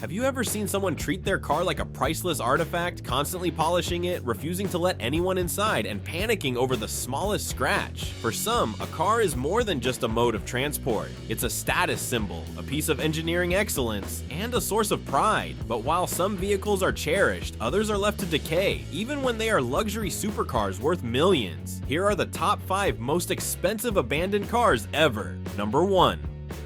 Have you ever seen someone treat their car like a priceless artifact, constantly polishing it, refusing to let anyone inside, and panicking over the smallest scratch? For some, a car is more than just a mode of transport. It's a status symbol, a piece of engineering excellence, and a source of pride. But while some vehicles are cherished, others are left to decay, even when they are luxury supercars worth millions. Here are the top 5 most expensive abandoned cars ever. Number 1.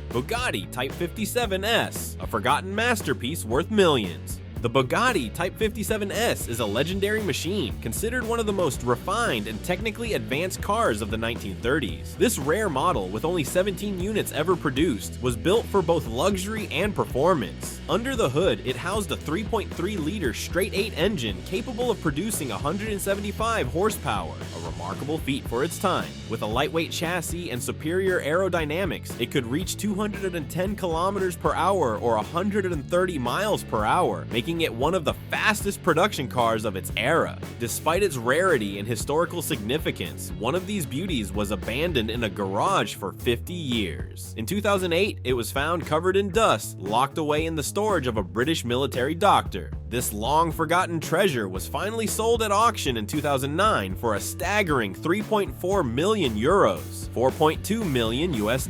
Bugatti Type 57S, a forgotten masterpiece worth millions. The Bugatti Type 57S is a legendary machine, considered one of the most refined and technically advanced cars of the 1930s. This rare model, with only 17 units ever produced, was built for both luxury and performance. Under the hood, it housed a 3.3-liter straight-8 engine capable of producing 175 horsepower, a remarkable feat for its time. With a lightweight chassis and superior aerodynamics, it could reach 210 kilometers per hour or 130 miles per hour, making it one of the fastest production cars of its era. Despite its rarity and historical significance, one of these beauties was abandoned in a garage for 50 years. In 2008, it was found covered in dust, locked away in the storage of a British military doctor. This long-forgotten treasure was finally sold at auction in 2009 for a staggering 3.4 million euros, $4.2 million US.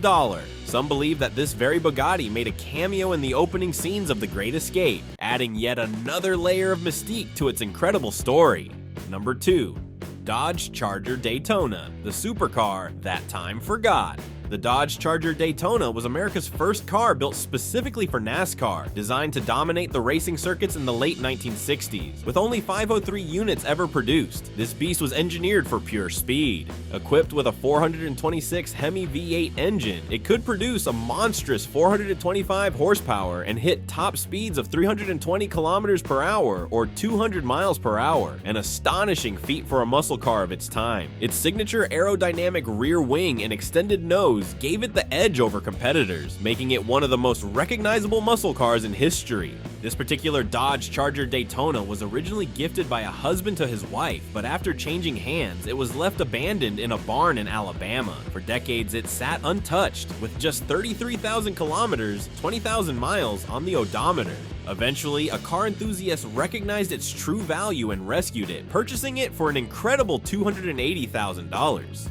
Some believe that this very Bugatti made a cameo in the opening scenes of The Great Escape, adding yet another layer of mystique to its incredible story. Number 2. Dodge Charger Daytona, the supercar that time forgot. The Dodge Charger Daytona was America's first car built specifically for NASCAR, designed to dominate the racing circuits in the late 1960s. With only 503 units ever produced, this beast was engineered for pure speed. Equipped with a 426 Hemi V8 engine, it could produce a monstrous 425 horsepower and hit top speeds of 320 kilometers per hour or 200 miles per hour, an astonishing feat for a muscle car of its time. Its signature aerodynamic rear wing and extended nose gave it the edge over competitors, making it one of the most recognizable muscle cars in history. This particular Dodge Charger Daytona was originally gifted by a husband to his wife, but after changing hands, it was left abandoned in a barn in Alabama. For decades, it sat untouched, with just 33,000 kilometers, 20,000 miles on the odometer. Eventually, a car enthusiast recognized its true value and rescued it, purchasing it for an incredible $280,000.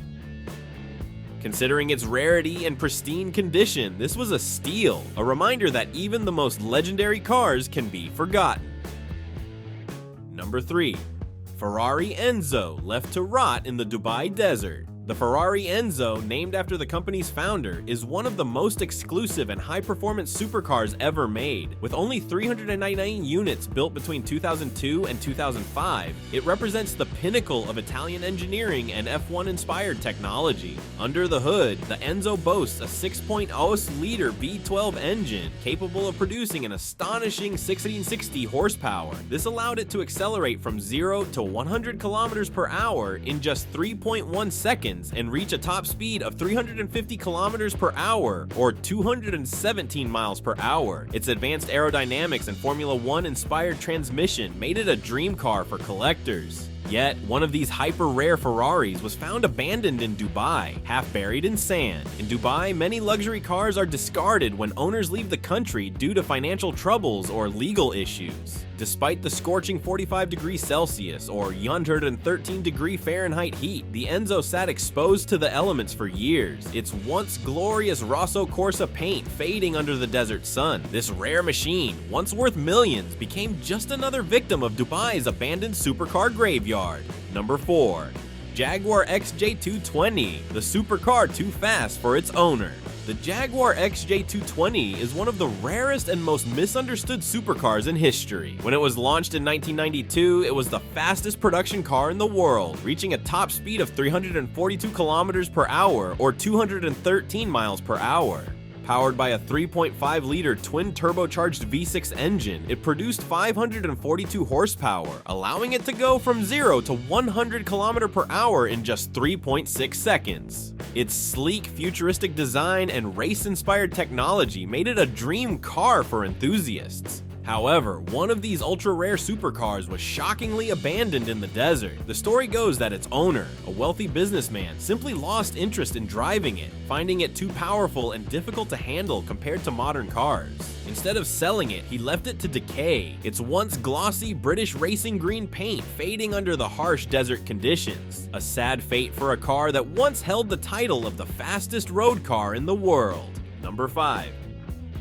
Considering its rarity and pristine condition, this was a steal, a reminder that even the most legendary cars can be forgotten. Number 3. Ferrari Enzo, left to rot in the Dubai desert. The Ferrari Enzo, named after the company's founder, is one of the most exclusive and high-performance supercars ever made. With only 399 units built between 2002 and 2005, it represents the pinnacle of Italian engineering and F1-inspired technology. Under the hood, the Enzo boasts a 6.0-liter V12 engine, capable of producing an astonishing 1660 horsepower. This allowed it to accelerate from 0 to 100 kilometers per hour in just 3.1 seconds and reach a top speed of 350 kilometers per hour or 217 miles per hour. Its advanced aerodynamics and Formula 1 inspired transmission made it a dream car for collectors. Yet, one of these hyper-rare Ferraris was found abandoned in Dubai, half buried in sand. In Dubai, many luxury cars are discarded when owners leave the country due to financial troubles or legal issues. Despite the scorching 45 degrees Celsius or 113 degree Fahrenheit heat, the Enzo sat exposed to the elements for years, its once glorious Rosso Corsa paint fading under the desert sun. This rare machine, once worth millions, became just another victim of Dubai's abandoned supercar graveyard. Number 4. Jaguar XJ220, the supercar too fast for its owner. The Jaguar XJ220 is one of the rarest and most misunderstood supercars in history. When it was launched in 1992, it was the fastest production car in the world, reaching a top speed of 342 kilometers per hour or 213 miles per hour. Powered by a 3.5-liter twin-turbocharged V6 engine, it produced 542 horsepower, allowing it to go from 0 to 100 km per hour in just 3.6 seconds. Its sleek, futuristic design and race-inspired technology made it a dream car for enthusiasts. However, one of these ultra-rare supercars was shockingly abandoned in the desert. The story goes that its owner, a wealthy businessman, simply lost interest in driving it, finding it too powerful and difficult to handle compared to modern cars. Instead of selling it, he left it to decay, its once glossy British racing green paint fading under the harsh desert conditions. A sad fate for a car that once held the title of the fastest road car in the world. Number 5.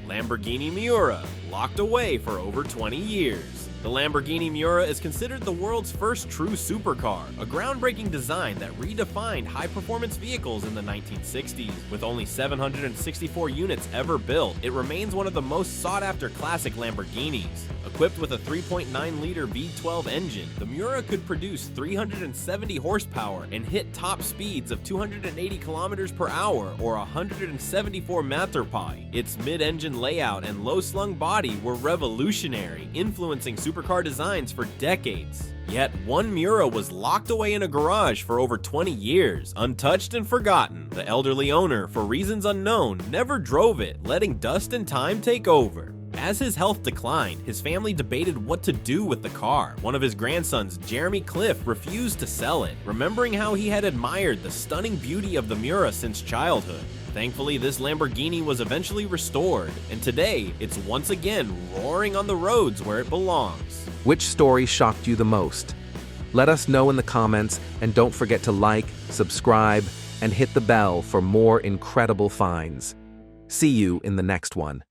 Lamborghini Miura, locked away for over 20 years. The Lamborghini Miura is considered the world's first true supercar, a groundbreaking design that redefined high-performance vehicles in the 1960s. With only 764 units ever built, it remains one of the most sought-after classic Lamborghinis. Equipped with a 3.9-liter V12 engine, the Miura could produce 370 horsepower and hit top speeds of 280 kilometers per hour or 174 mph. Its mid-engine layout and low-slung body were revolutionary, influencing supercar designs for decades. Yet, one Miura was locked away in a garage for over 20 years, untouched and forgotten. The elderly owner, for reasons unknown, never drove it, letting dust and time take over. As his health declined, his family debated what to do with the car. One of his grandsons, Jeremy Cliff, refused to sell it, remembering how he had admired the stunning beauty of the Miura since childhood. Thankfully, this Lamborghini was eventually restored, and today, it's once again roaring on the roads where it belongs. Which story shocked you the most? Let us know in the comments, and don't forget to like, subscribe, and hit the bell for more incredible finds. See you in the next one.